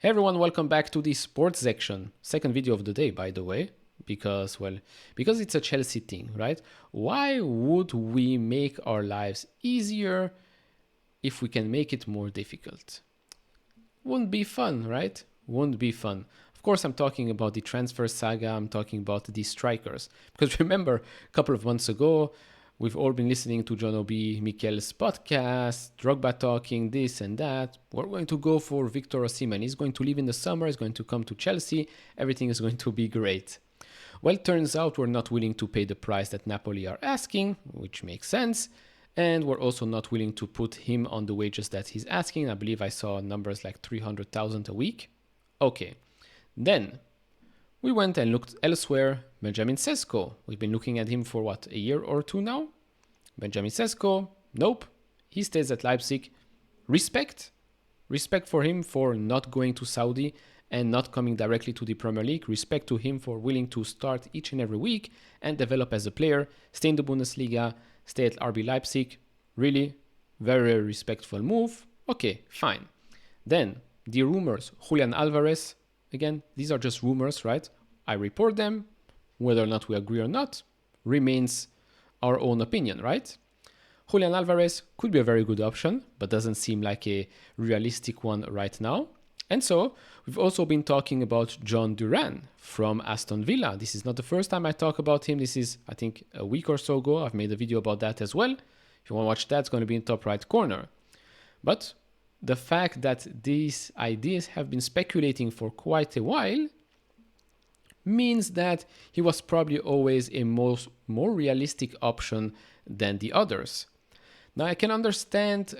Hey everyone, welcome back to the Sports Zection. Second video of the day, by the way, because it's a Chelsea thing, right? Why would we make our lives easier if we can make it more difficult? Wouldn't be fun, right? Wouldn't be fun. Of course, I'm talking about the transfer saga. I'm talking about the strikers. Because remember, a couple of months ago, we've all been listening to John Obi Mikel's podcast, Drogba talking this and that. We're going to go for Victor Osimhen. He's going to leave in the summer. He's going to come to Chelsea. Everything is going to be great. Well, it turns out we're not willing to pay the price that Napoli are asking, which makes sense. And we're also not willing to put him on the wages that he's asking. I believe I saw numbers like 300,000 a week. Okay. Then we went and looked elsewhere. Benjamin Sesko. We've been looking at him for a year or two now? Benjamin Sesko, nope. He stays at Leipzig. Respect. Respect for him for not going to Saudi and not coming directly to the Premier League. Respect to him for willing to start each and every week and develop as a player. Stay in the Bundesliga. Stay at RB Leipzig. Really, very, very respectful move. Okay, fine. Then the rumors. Julian Alvarez. Again, these are just rumors, right? I report them. Whether or not we agree or not remains our own opinion, right? Julian Alvarez could be a very good option, but doesn't seem like a realistic one right now. And so we've also been talking about Jhon Duran from Aston Villa. This is not the first time I talk about him. This is, I think, a week or so ago. I've made a video about that as well. If you want to watch that, it's going to be in the top right corner. But the fact that these ideas have been speculating for quite a while means that he was probably always a more realistic option than the others. Now I can understand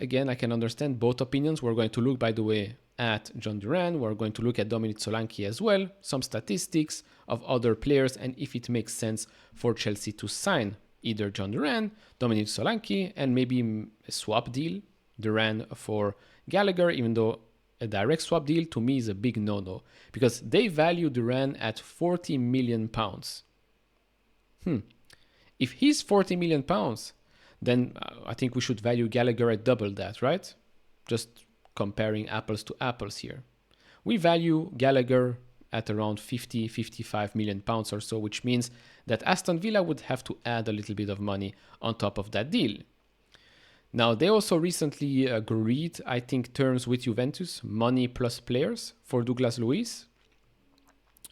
both opinions. We're going to look, by the way, at Jhon Duran. We're going to look at Dominic Solanke as well, some statistics of other players, and if it makes sense for Chelsea to sign either Jhon Duran, Dominic Solanke, and maybe a swap deal, Duran for Gallagher, even though a direct swap deal to me is a big no-no because they value Duran at £40 million. If he's £40 million, then I think we should value Gallagher at double that, right? Just comparing apples to apples here. We value Gallagher at around 55 million pounds or so, which means that Aston Villa would have to add a little bit of money on top of that deal. Now, they also recently agreed, I think, terms with Juventus, money plus players for Douglas Luiz.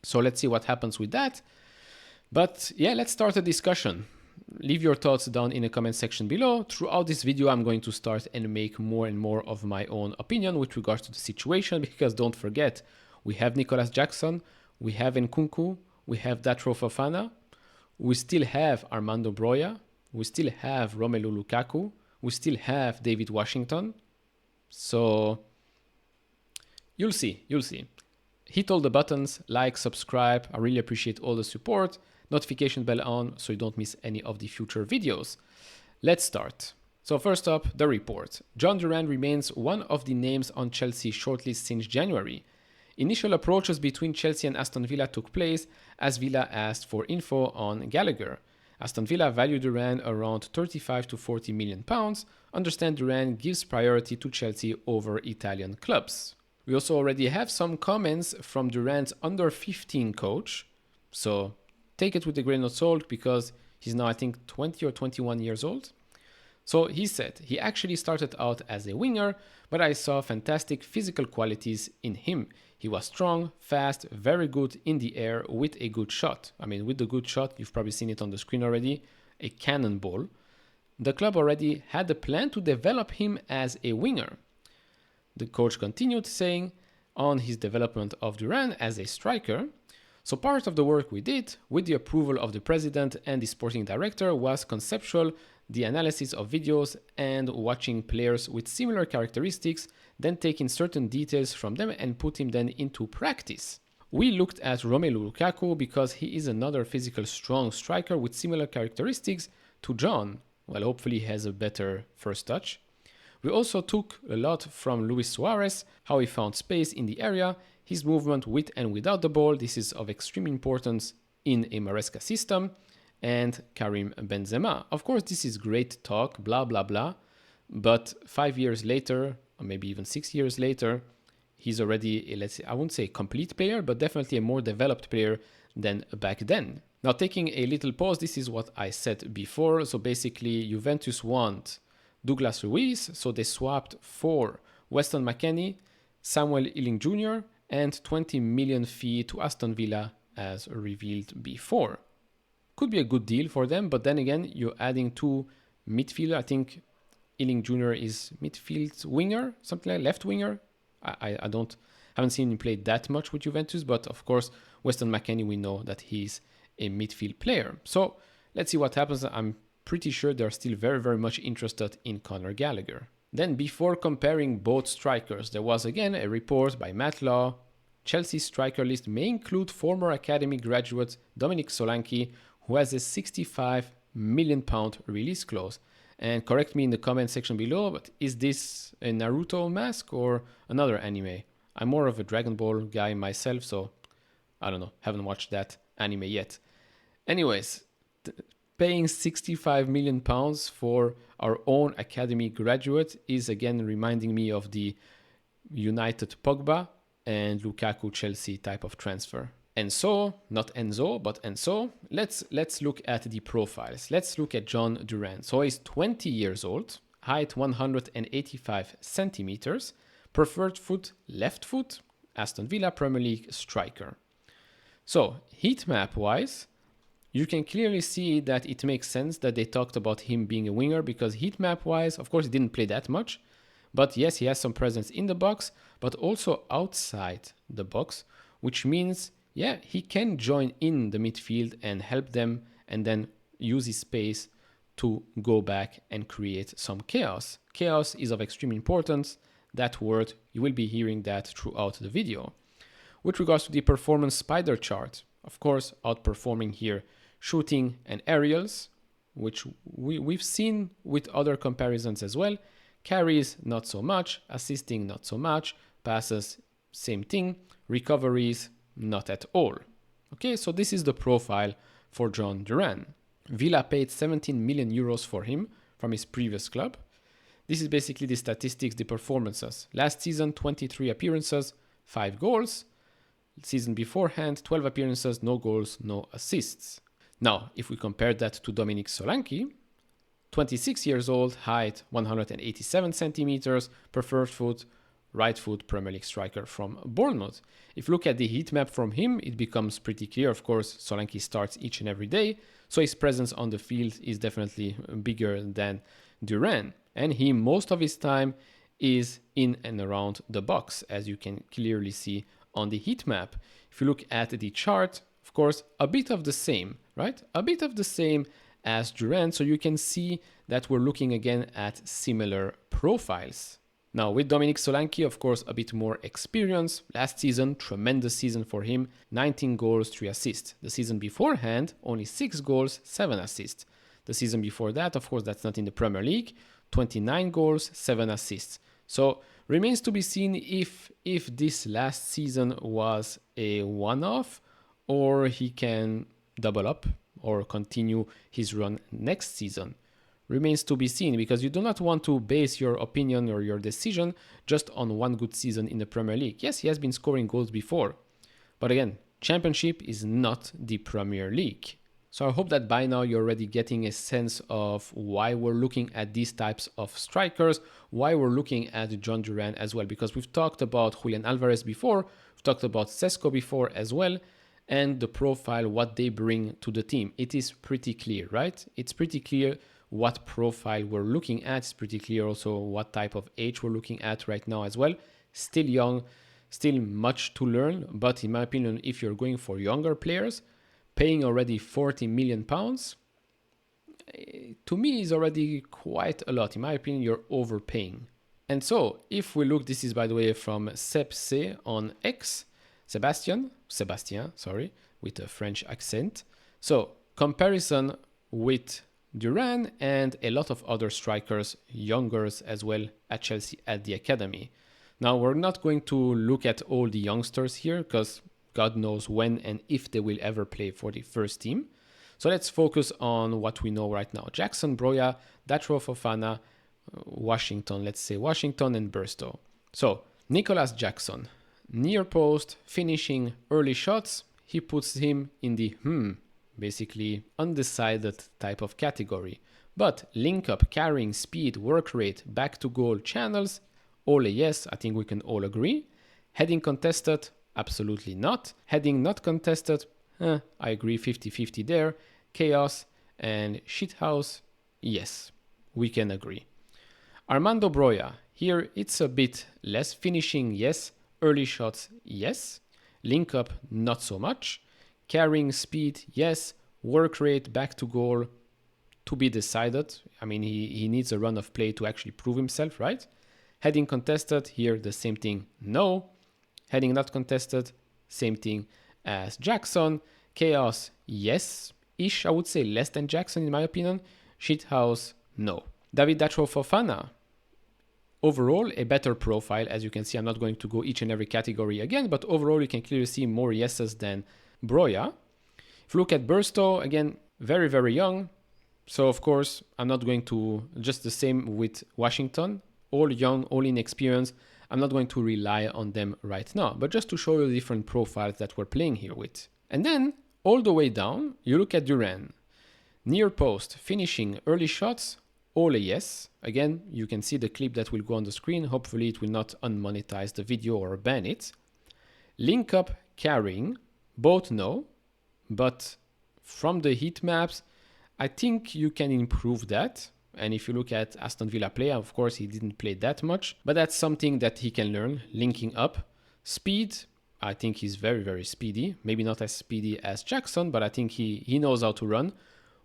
So let's see what happens with that. But yeah, let's start a discussion. Leave your thoughts down in the comment section below. Throughout this video, I'm going to start and make more and more of my own opinion with regards to the situation, because don't forget, we have Nicolas Jackson, we have Nkunku, we have Datro Fofana, we still have Armando Broja, we still have Romelu Lukaku, we still have David Washington. So you'll see. Hit all the buttons, like, subscribe. I really appreciate all the support. Notification bell on so you don't miss any of the future videos. Let's start. So first up, the report. Jhon Duran remains one of the names on Chelsea's shortlist since January. Initial approaches between Chelsea and Aston Villa took place as Villa asked for info on Gallagher. Aston Villa valued Duran around 35 to 40 million pounds. Understand Duran gives priority to Chelsea over Italian clubs. We also already have some comments from Duran's under 15 coach. So take it with a grain of salt because he's now, I think, 20 or 21 years old. So he said he actually started out as a winger, but I saw fantastic physical qualities in him. He was strong, fast, very good in the air with a good shot. I mean, with the good shot, you've probably seen it on the screen already, a cannonball. The club already had a plan to develop him as a winger. The coach continued saying on his development of Duran as a striker. So part of the work we did, with the approval of the president and the sporting director, was conceptual, the analysis of videos and watching players with similar characteristics, then taking certain details from them and putting them into practice. We looked at Romelu Lukaku because he is another physical strong striker with similar characteristics to Jhon. Well, hopefully he has a better first touch. We also took a lot from Luis Suarez, how he found space in the area, his movement with and without the ball. This is of extreme importance in a Maresca system. And Karim Benzema. Of course, this is great talk, blah, blah, blah. But 5 years later, or maybe even 6 years later, he's already, let's say, I wouldn't say a complete player, but definitely a more developed player than back then. Now, taking a little pause, this is what I said before. So basically, Juventus want Douglas Luiz, so they swapped for Weston McKennie, Samuel Ealing Jr., and 20 million fee to Aston Villa as revealed before. Could be a good deal for them, but then again, you're adding two midfielder. I think Ealing Jr. is midfield winger, something like left winger. I haven't seen him play that much with Juventus, but of course, Weston McKennie, we know that he's a midfield player. So let's see what happens. I'm pretty sure they're still very, very much interested in Conor Gallagher. Then before comparing both strikers, there was again a report by Matt Law. Chelsea's striker list may include former academy graduate Dominic Solanke, who has a £65 million release clause. And correct me in the comment section below, but is this a Naruto mask or another anime? I'm more of a Dragon Ball guy myself, so I don't know, haven't watched that anime yet. Anyways, paying £65 million for our own academy graduate is again reminding me of the United Pogba and Lukaku Chelsea type of transfer. And so, not Enzo, but Enzo, let's look at the profiles. Let's look at Jhon Duran. So he's 20 years old, height 185 centimeters, preferred foot, left foot, Aston Villa Premier League striker. So heat map wise, you can clearly see that it makes sense that they talked about him being a winger, because heat map wise, of course, he didn't play that much, but yes, he has some presence in the box, but also outside the box, which means, yeah, he can join in the midfield and help them and then use his space to go back and create some chaos. Chaos is of extreme importance. That word, you will be hearing that throughout the video. With regards to the performance spider chart, of course, outperforming here shooting and aerials, which we've seen with other comparisons as well. Carries, not so much. Assisting, not so much. Passes, same thing. Recoveries, not at all. Okay, so this is the profile for Jhon Duran. Villa paid 17 million euros for him from his previous club. This is basically the statistics, the performances. Last season, 23 appearances, 5 goals. Season beforehand, 12 appearances, no goals, no assists. Now, if we compare that to Dominic Solanke, 26 years old, height 187 centimeters, preferred foot, right foot, Premier League striker from Bournemouth. If you look at the heat map from him, it becomes pretty clear. Of course, Solanke starts each and every day, so his presence on the field is definitely bigger than Duran. And he, most of his time, is in and around the box, as you can clearly see on the heat map. If you look at the chart, of course, a bit of the same, right? A bit of the same as Duran, so you can see that we're looking again at similar profiles. Now, with Dominic Solanke, of course, a bit more experience. Last season, tremendous season for him, 19 goals, 3 assists. The season beforehand, only 6 goals, 7 assists. The season before that, of course, that's not in the Premier League, 29 goals, 7 assists. So remains to be seen if this last season was a one-off or he can double up or continue his run next season. Remains to be seen, because you do not want to base your opinion or your decision just on one good season in the Premier League. Yes, he has been scoring goals before, but again, Championship is not the Premier League. So I hope that by now you're already getting a sense of why we're looking at these types of strikers, why we're looking at Jhon Duran as well, because we've talked about Julian Alvarez before, we've talked about Sesko before as well, and the profile, what they bring to the team. It is pretty clear, right? It's pretty clear what profile we're looking at. It's pretty clear also what type of age we're looking at right now as well. Still young, still much to learn, but in my opinion, if you're going for younger players, paying already £40 million, to me is already quite a lot. In my opinion, you're overpaying. And so if we look, this is by the way from Sepc on X, Sebastian, with a French accent. So comparison with Duran and a lot of other strikers, youngers as well at Chelsea at the academy. Now we're not going to look at all the youngsters here because God knows when and if they will ever play for the first team. So let's focus on what we know right now. Jackson Broya, Datro Fofana, Washington and Burstow. So Nicolas Jackson, near post, finishing early shots. He puts him in the basically undecided type of category. But link up, carrying, speed, work rate, back to goal, channels, all a yes, I think we can all agree. Heading contested, absolutely not. Heading not contested, I agree, 50-50 there. Chaos and shithouse, yes, we can agree. Armando Broja, here it's a bit less. Finishing, yes. Early shots, yes. Link up, not so much. Carrying, speed, yes. Work rate, back to goal, to be decided. I mean, he needs a run of play to actually prove himself, right? Heading contested, here the same thing, no. Heading not contested, same thing as Jackson. Chaos, yes-ish, I would say, less than Jackson in my opinion. Shithouse, no. David Dacho Fofana, overall a better profile. As you can see, I'm not going to go each and every category again, but overall you can clearly see more yeses than Broja. If you look at Burstow, again, very, very young. So of course, I'm not going to, just the same with Washington, all young, all inexperienced. I'm not going to rely on them right now, but just to show you the different profiles that we're playing here with. And then all the way down, you look at Duran. Near post, finishing, early shots, all a yes. Again, you can see the clip that will go on the screen. Hopefully it will not unmonetize the video or ban it. Link up, carrying, both no, but from the heat maps, I think you can improve that. And if you look at Aston Villa play, of course, he didn't play that much, but that's something that he can learn, linking up. Speed, I think he's very, very speedy. Maybe not as speedy as Jackson, but I think he knows how to run.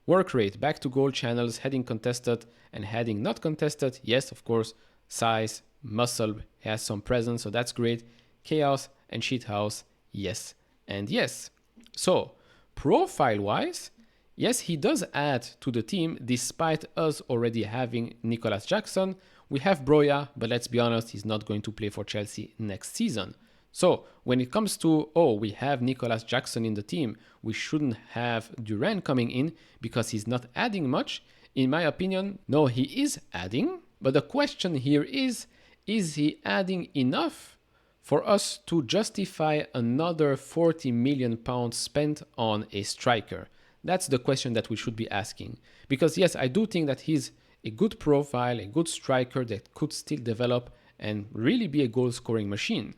Work rate, back to goal, channels, heading contested and heading not contested. Yes, of course, size, muscle, he has some presence, so that's great. Chaos and shithouse, yes and yes. So, profile-wise, yes, he does add to the team despite us already having Nicolas Jackson. We have Broja, but let's be honest, he's not going to play for Chelsea next season. So when it comes to, we have Nicolas Jackson in the team, we shouldn't have Duran coming in because he's not adding much. In my opinion, no, he is adding. But the question here is he adding enough for us to justify another £40 million spent on a striker? That's the question that we should be asking. Because yes, I do think that he's a good profile, a good striker that could still develop and really be a goal-scoring machine.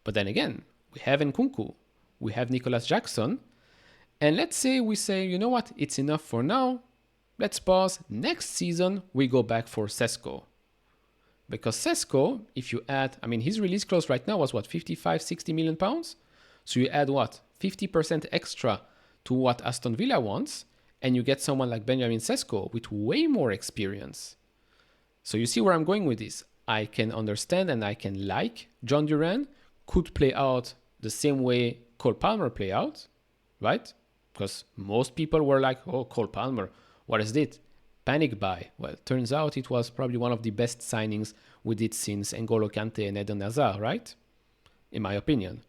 But then again, we have Nkunku, we have Nicolas Jackson, and let's say we say, you know what, it's enough for now, let's pause, next season we go back for Sesko. Because Sesko, if you add, I mean, his release clause right now was what, 55-60 million pounds? So you add what, 50% extra to what Aston Villa wants, and you get someone like Benjamin Sesko with way more experience. So you see where I'm going with this. I can understand and I can like Jhon Duran, could play out the same way Cole Palmer play out, right? Because most people were like, oh, Cole Palmer, what is it? Panic buy. Well, turns out it was probably one of the best signings we did since N'Golo Kante and Eden Hazard, right? In my opinion.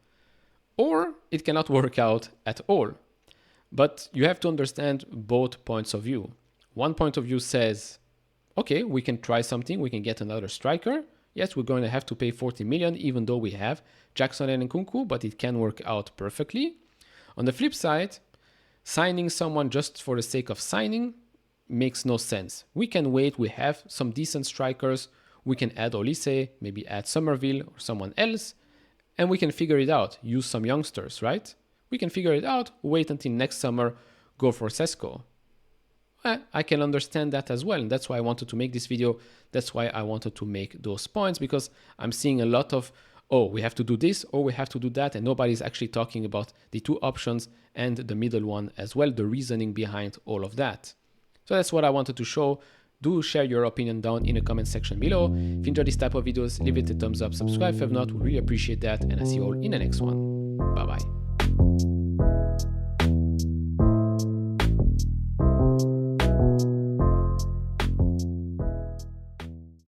Or it cannot work out at all. But you have to understand both points of view. One point of view says, okay, we can try something, we can get another striker. Yes, we're going to have to pay 40 million, even though we have Jackson and Nkunku, but it can work out perfectly. On the flip side, signing someone just for the sake of signing makes no sense. We can wait, we have some decent strikers, we can add Olise, maybe add Somerville or someone else, and we can figure it out, use some youngsters, right? We can figure it out, wait until next summer, go for Sesko. I can understand that as well, and that's why I wanted to make this video. That's why I wanted to make those points, because I'm seeing a lot of, we have to do this or we have to do that, and nobody's actually talking about the two options and the middle one as well, the reasoning behind all of that. So that's what I wanted to show. Do share your opinion down in the comment section below. If you enjoy this type of videos, leave it a thumbs up, subscribe if you have not, we really appreciate that, and I'll see you all in the next one. Bye bye.